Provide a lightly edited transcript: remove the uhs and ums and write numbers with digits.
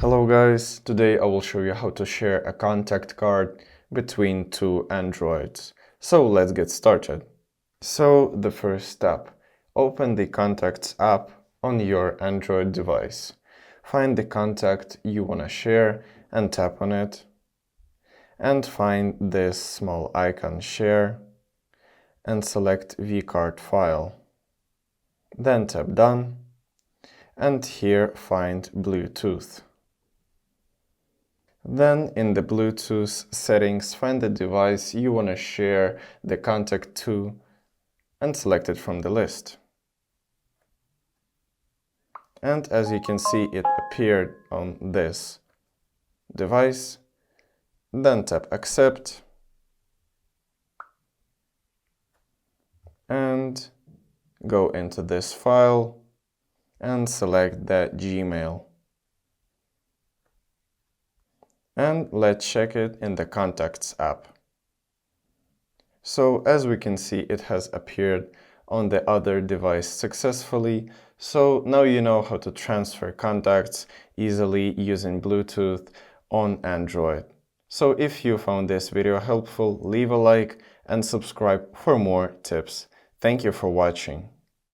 Hello guys, today I will show you how to share a contact card between two Androids. So let's get started. So the first step, open the Contacts app on your Android device. Find the contact you want to share and tap on it. And find this small icon Share and select vCard file. Then tap Done and here find Bluetooth. Then in the Bluetooth settings, find the device you want to share the contact to and select it from the list. And as you can see, it appeared on this device. Then tap Accept and go into this file and select the Gmail. And let's check it in the Contacts app. So as we can see, it has appeared on the other device successfully. So now you know how to transfer contacts easily using Bluetooth on Android. So if you found this video helpful, leave a like and subscribe for more tips. Thank you for watching.